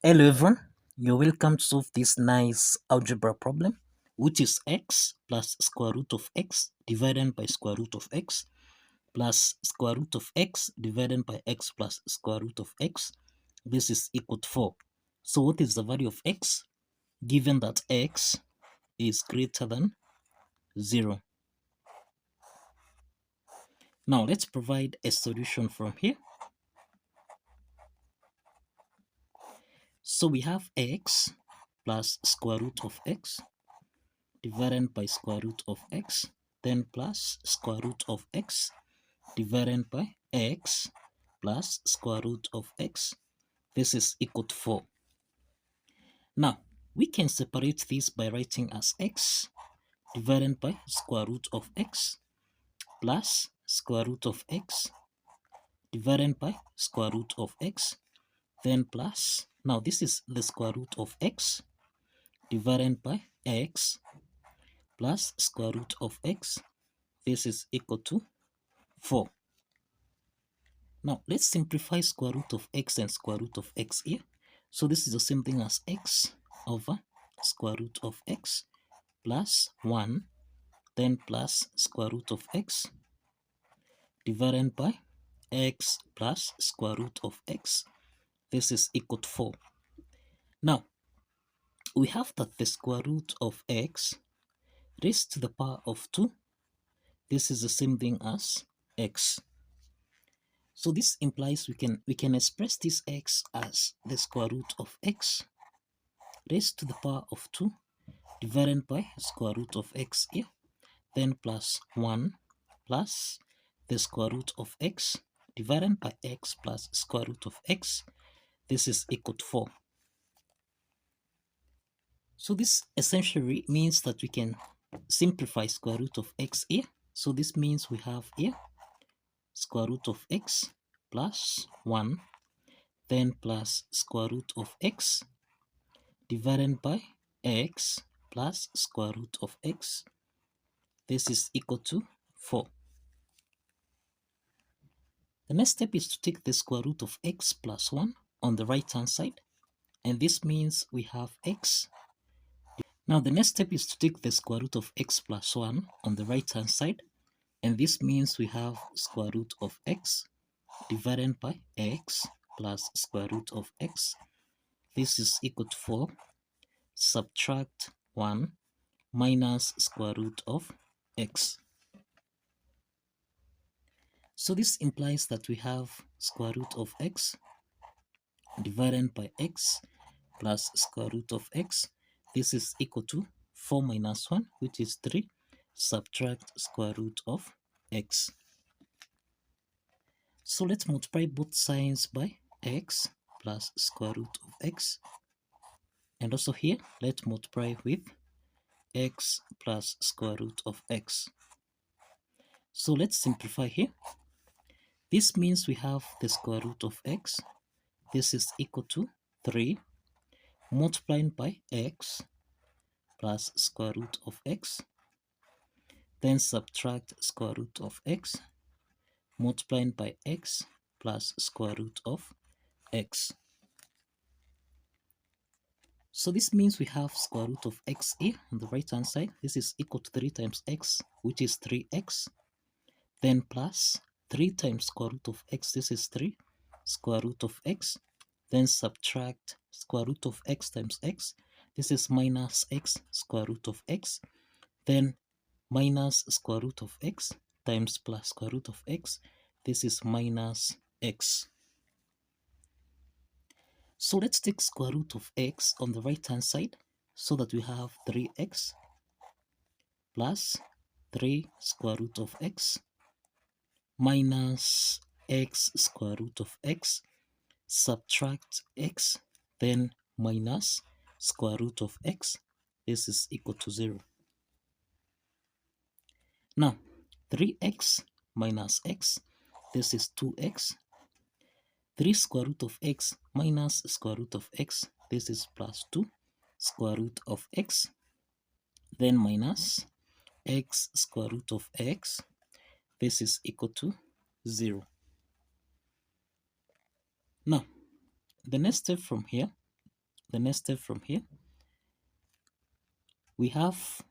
Hello everyone, you're welcome to solve this nice algebra problem, which is x plus square root of x divided by square root of x plus square root of x divided by x plus square root of x. This is equal to 4. So what is the value of x given that x is greater than 0? Now let's provide a solution from here. So we have x plus square root of x divided by square root of x, then plus square root of x divided by x plus square root of x. This is equal to 4. Now, we can separate this by writing as x divided by square root of x plus square root of x divided by square root of x, then plus, now this is the square root of x divided by x plus square root of x. This is equal to 4. Now, let's simplify square root of x and square root of x here. So this is the same thing as x over square root of x plus 1, then plus square root of x divided by x plus square root of x. This is equal to 4. Now, we have that the square root of x raised to the power of 2, this is the same thing as x. So this implies we can express this x as the square root of x raised to the power of 2 divided by square root of x here, then plus 1 plus the square root of x divided by x plus square root of x. This is equal to 4. So this essentially means that we can simplify square root of x here. So this means we have here square root of x plus 1, then plus square root of x divided by x plus square root of x. This is equal to 4. The next step is to take the square root of x plus 1 on the right hand side, and this means we have x. Now the next step is to take the square root of x plus 1 on the right hand side, and this means we have square root of x divided by x plus square root of x. This is equal to 4. Subtract 1 minus square root of x. So this implies that we have square root of x divided by x plus square root of x. This is equal to 4 minus 1, which is 3. Subtract square root of x. So let's multiply both signs by x plus square root of x. And also here, let's multiply with x plus square root of x. So let's simplify here. This means we have the square root of x. This is equal to 3 multiplied by x plus square root of x. Then subtract square root of x multiplied by x plus square root of x. So this means we have square root of x here on the right hand side. This is equal to 3 times x, which is 3x. Then plus 3 times square root of x, this is 3 square root of x. Then subtract square root of x times x, this is minus x square root of x. Then minus square root of x times plus square root of x, this is minus x. So let's take square root of x on the right hand side, so that we have 3x plus 3 square root of x minus x square root of x, subtract x, then minus square root of x. This is equal to 0. Now 3x minus x, this is 2x. 3 square root of x minus square root of x, this is plus 2 square root of x, then minus x square root of x. This is equal to 0. Now, the next step from here the next step from here, we have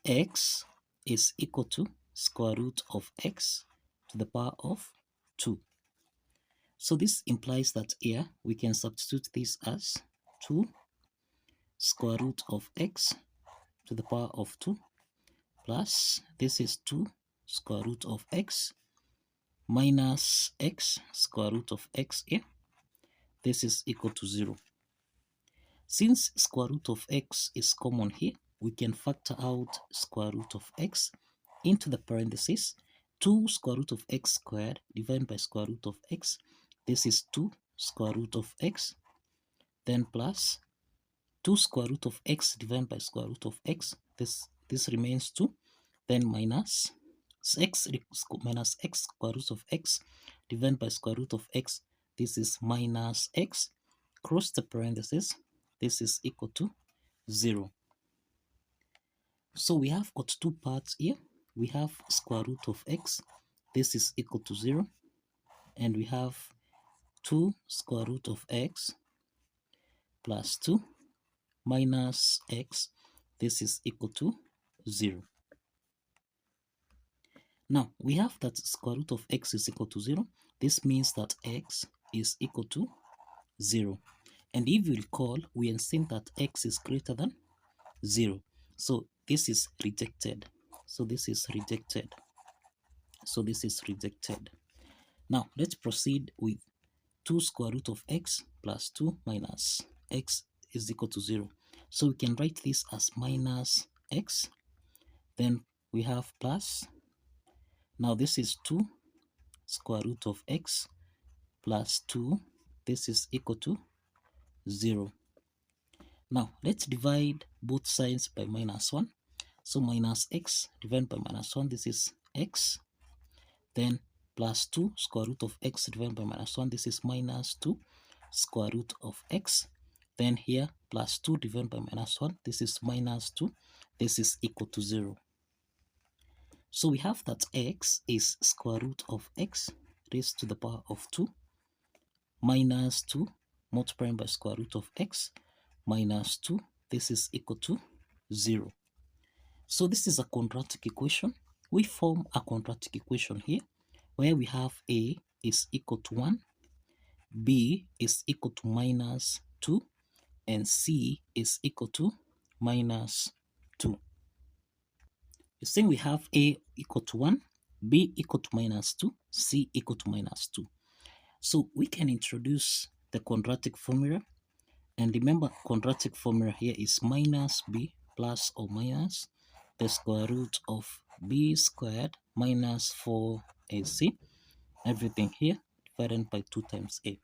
x is equal to square root of x to the power of 2. So this implies that here we can substitute this as 2 square root of x to the power of 2 plus this is 2 square root of x minus x square root of x here. This is equal to 0. Since square root of x is common here, we can factor out square root of x into the parenthesis. 2 square root of x squared divided by square root of x. This is 2 square root of x, then plus 2 square root of x divided by square root of x. This remains 2, then minus x square root of x divided by square root of x. This is minus x, cross the parenthesis. This is equal to 0. So we have got two parts here. We have square root of x. This is equal to 0. And we have 2 square root of x plus 2 minus x. This is equal to 0. Now, we have that square root of x is equal to 0. This means that x is equal to 0. And if you recall, we have seen that x is greater than 0. So this is rejected. So this is rejected. So this is rejected. Now, let's proceed with 2 square root of x plus 2 minus x is equal to 0. So we can write this as minus x. Then we have plus. Now this is 2 square root of x plus 2. This is equal to 0. Now let's divide both sides by minus 1. So minus x divided by minus 1. This is x. Then plus 2 square root of x divided by minus 1. This is minus 2 square root of x. Then here plus 2 divided by minus 1. This is minus 2. This is equal to 0. So we have that x is square root of x raised to the power of 2 minus 2 multiplied by square root of x minus 2. This is equal to 0. So this is a quadratic equation. We form a quadratic equation here where we have a is equal to 1, b is equal to minus 2, and c is equal to minus 2. You see we have a equal to 1, b equal to minus 2, c equal to minus 2. So we can introduce the quadratic formula. And remember, quadratic formula here is minus b plus or minus the square root of b squared minus 4ac. Everything here divided by 2 times a.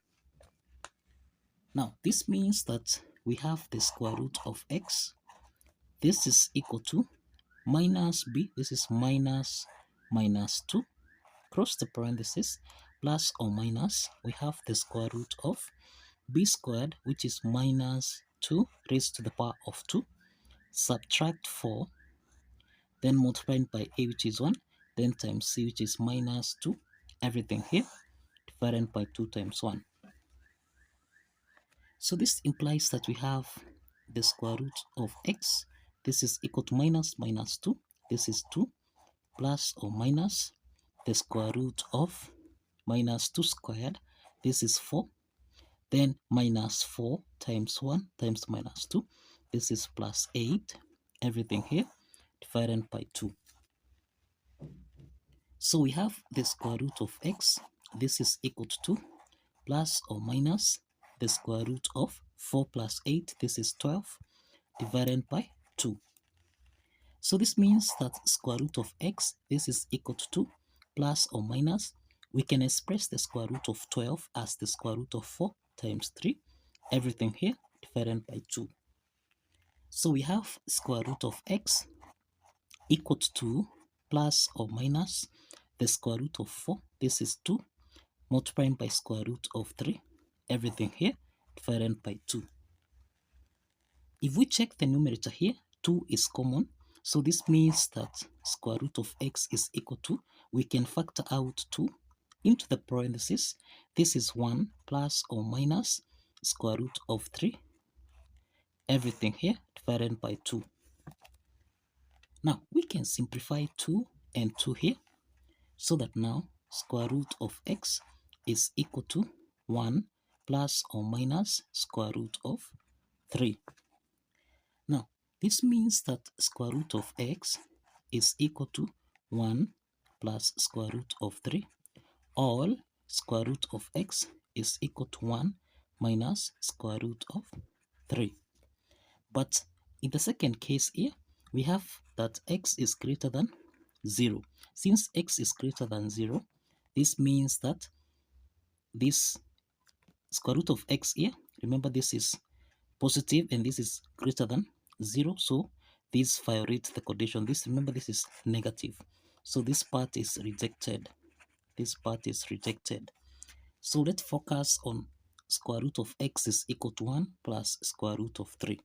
Now, this means that we have the square root of x. This is equal to minus b. This is minus 2. Cross the parenthesis, plus or minus. We have the square root of b squared, which is minus 2 raised to the power of 2. Subtract 4. Then multiplied by a, which is 1. Then times c, which is minus 2. Everything here divided by 2 times 1. So this implies that we have the square root of x. This is equal to minus 2. This is 2 plus or minus the square root of minus 2 squared. This is 4. Then minus 4 times 1 times minus 2. This is plus 8. Everything here divided by 2. So we have the square root of x. This is equal to 2 plus or minus the square root of 4 plus 8. This is 12 divided by 2. So this means that square root of x, this is equal to 2 plus or minus. We can express the square root of 12 as the square root of 4 times 3. Everything here divided by 2. So we have square root of x equal to 2 plus or minus the square root of 4. This is 2 multiplied by square root of 3. Everything here divided by 2. If we check the numerator here, 2 is common. So this means that square root of x is equal to, we can factor out 2 into the parenthesis. This is 1 plus or minus square root of 3, everything here divided by 2. Now we can simplify 2 and 2 here, so that now square root of x is equal to 1 plus or minus square root of 3. Now this means that square root of x is equal to 1 plus square root of 3, or square root of x is equal to 1 minus square root of 3. But in the second case here, we have that x is greater than 0. Since x is greater than 0, this means that this square root of x here, remember this is positive and this is greater than 0, so this violates the condition. Remember this is negative, so this part is rejected. This part is rejected. So let's focus on square root of x is equal to 1 plus square root of 3.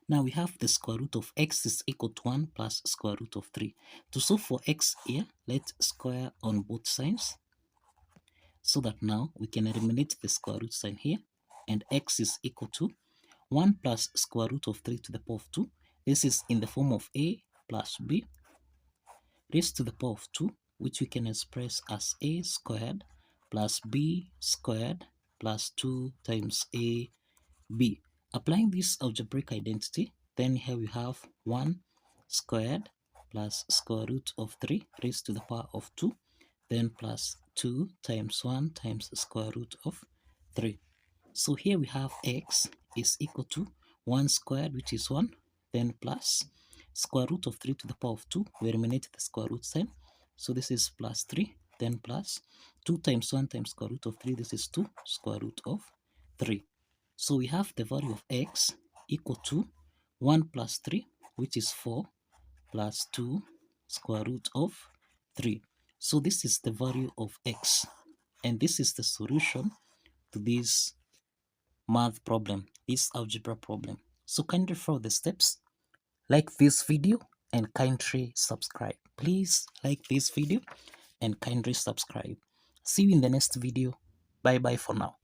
Now we have the square root of x is equal to 1 plus square root of 3. To solve for x here, let's square on both sides, so that now we can eliminate the square root sign here, and x is equal to 1 plus square root of 3 to the power of 2. This is in the form of a plus b raised to the power of 2, which we can express as a squared plus b squared plus 2 times a b. Applying this algebraic identity, then here we have 1 squared plus square root of 3 raised to the power of 2, then plus 2 times 1 times square root of 3. So here we have x is equal to 1 squared, which is 1, then plus square root of 3 to the power of 2. We eliminate the square root sign, so this is plus 3, then plus 2 times 1 times square root of 3. This is 2 square root of 3. So we have the value of x equal to 1 plus 3, which is 4, plus 2 square root of 3. So this is the value of x, and this is the solution to this math problem, this algebra problem. So kindly follow the steps, like this video, and kindly subscribe. Please like this video and kindly subscribe. See you in the next video. Bye bye for now.